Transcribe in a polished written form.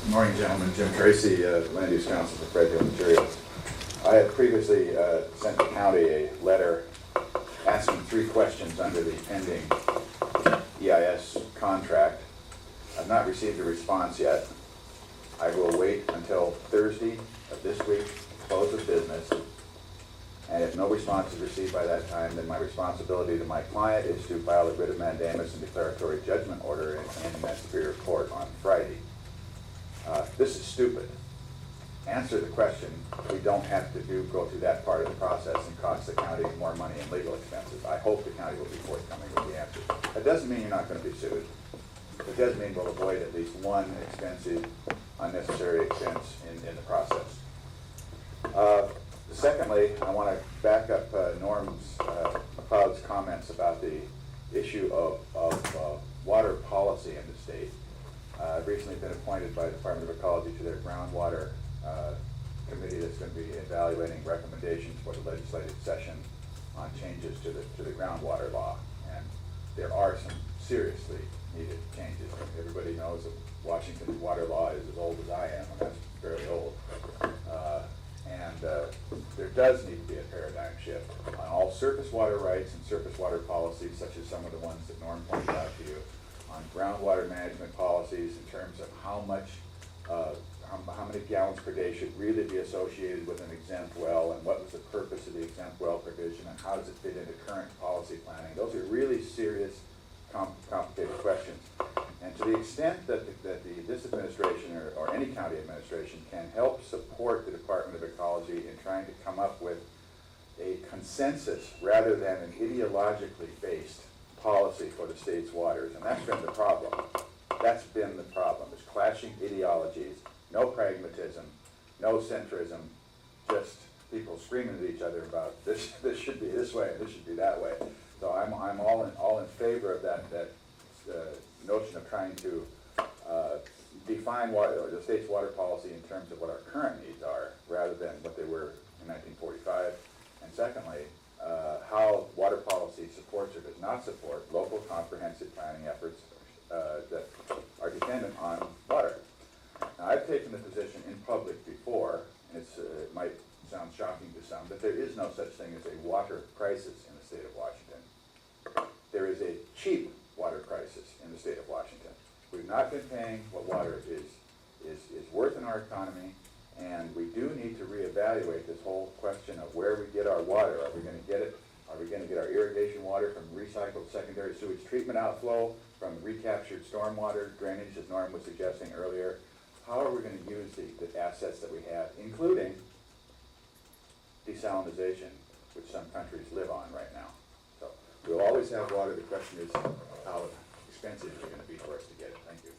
Good morning, gentlemen. Jim Tracy, Land Use Council for Fred Hill Materials. I had previously sent the county a letter asking 3 questions under the pending EIS contract. I've not received a response yet. I will wait until Thursday of this week, close of business, and if no response is received by that time, then my responsibility to my client is to file a writ of mandamus and declaratory judgment order in that Superior Court on Friday. This is stupid. Answer the question. We don't have to go through that part of the process and cost the county more money in legal expenses. I hope the county will be forthcoming with the answer. That doesn't mean you're not going to be sued. It does mean we'll avoid at least one expensive, unnecessary expense in the process. Secondly, I want to back up McLeod's comments about the issue of water policy in the state. I've recently been appointed by the Department of Ecology to their groundwater committee that's going to be evaluating recommendations for the legislative session on changes to the groundwater law. And there are some seriously needed changes. Everybody knows that Washington's water law is as old as I am, and that's fairly old. There does need to be a paradigm shift on all surface water rights and surface water policies, such as some of the ones that Norm pointed out to you, on groundwater management policies in terms of how many gallons per day should really be associated with an exempt well, and what was the purpose of the exempt well provision, and how does it fit into current policy planning. Those are really serious, complicated questions. And to the extent that this administration or any county administration can help support the Department of Ecology in trying to come up with a consensus rather than an ideologically based policy for the state's waters, and that's been the problem. That's been the problem, is clashing ideologies, no pragmatism, no centrism, just people screaming at each other about this should be this way and this should be that way. So I'm all in favor of that notion of trying to define the state's water policy in terms of what our current needs are, rather than what they were in 1945. And secondly, how water policy supports or does not support local comprehensive planning efforts that are dependent on water. Now, I've taken the position in public before, and it might sound shocking to some, but there is no such thing as a water crisis in the state of Washington. There is a cheap water crisis in the state of Washington. We've not been paying what water is worth in our economy, and we do need to reevaluate this whole question of where we get our water. Are we going to get it? Are we going to get our irrigation water from recycled secondary sewage treatment outflow, from recaptured stormwater drainage, as Norm was suggesting earlier? How are we going to use the assets that we have, including desalinization, which some countries live on right now? So we'll always have water. The question is how expensive is it going to be for us to get it. Thank you.